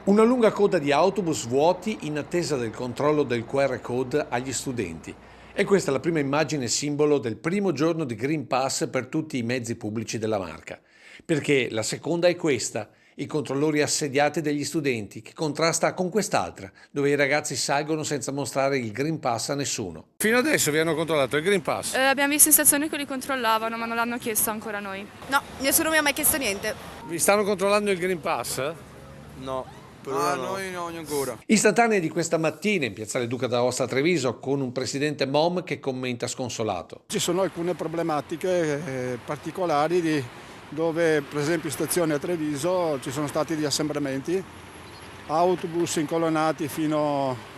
Una lunga coda di autobus vuoti in attesa del controllo del QR code agli studenti. E questa è la prima immagine simbolo del primo giorno di Green Pass per tutti i mezzi pubblici della Marca. Perché la seconda è questa, i controllori assediati degli studenti, che contrasta con quest'altra, dove i ragazzi salgono senza mostrare il Green Pass a nessuno. Fino adesso vi hanno controllato il Green Pass? Abbiamo visto in stazione che li controllavano, ma non l'hanno chiesto ancora a noi. No, nessuno mi ha mai chiesto niente. Vi stanno controllando il Green Pass? No, per Ah, ora no. noi no, ancora. Istantanee di questa mattina in Piazzale Duca d'Aosta a Treviso con un presidente MOM che commenta sconsolato. Ci sono alcune problematiche particolari dove per esempio in stazione a Treviso ci sono stati degli assembramenti, autobus incolonnati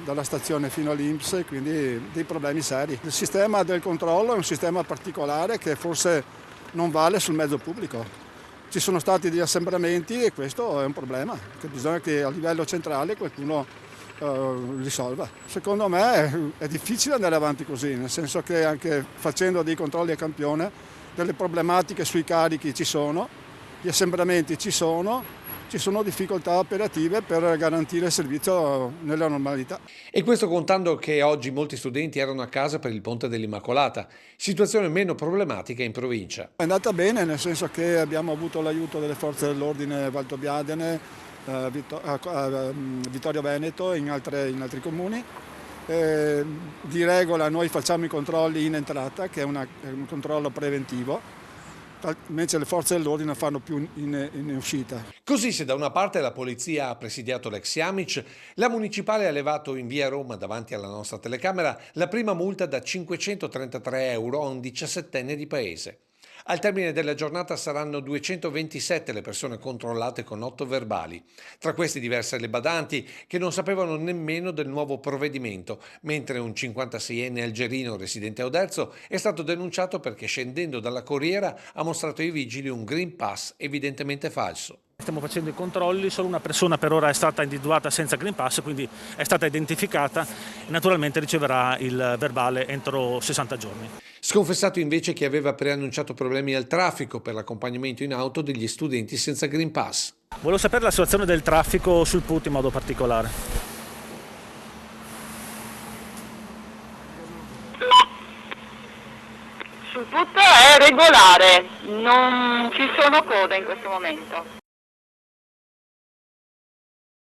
dalla stazione fino all'INPS, quindi dei problemi seri. Il sistema del controllo è un sistema particolare che forse non vale sul mezzo pubblico. Ci sono stati degli assembramenti e questo è un problema che bisogna che a livello centrale qualcuno risolva. Secondo me è difficile andare avanti così, nel senso che anche facendo dei controlli a campione delle problematiche sui carichi ci sono, gli assembramenti ci sono difficoltà operative per garantire il servizio nella normalità. E questo contando che oggi molti studenti erano a casa per il Ponte dell'Immacolata, situazione meno problematica in provincia. È andata bene, nel senso che abbiamo avuto l'aiuto delle forze dell'ordine Valtobiadene, Vittorio Veneto e in altri comuni. Di regola noi facciamo i controlli in entrata, che è un controllo preventivo, mentre le forze dell'ordine fanno più in uscita. Così se da una parte la polizia ha presidiato l'ex Iamic, la municipale ha levato in via Roma davanti alla nostra telecamera la prima multa da 533 euro a un 17enne di paese. Al termine della giornata saranno 227 le persone controllate con 8 verbali. Tra questi diverse le badanti che non sapevano nemmeno del nuovo provvedimento, mentre un 56enne algerino residente a Oderzo è stato denunciato perché scendendo dalla corriera ha mostrato ai vigili un Green Pass evidentemente falso. Stiamo facendo i controlli, solo una persona per ora è stata individuata senza Green Pass, quindi è stata identificata e naturalmente riceverà il verbale entro 60 giorni. Sconfessato invece che aveva preannunciato problemi al traffico per l'accompagnamento in auto degli studenti senza Green Pass. Volevo sapere la situazione del traffico sul PUT in modo particolare. Sul PUT è regolare, non ci sono code in questo momento.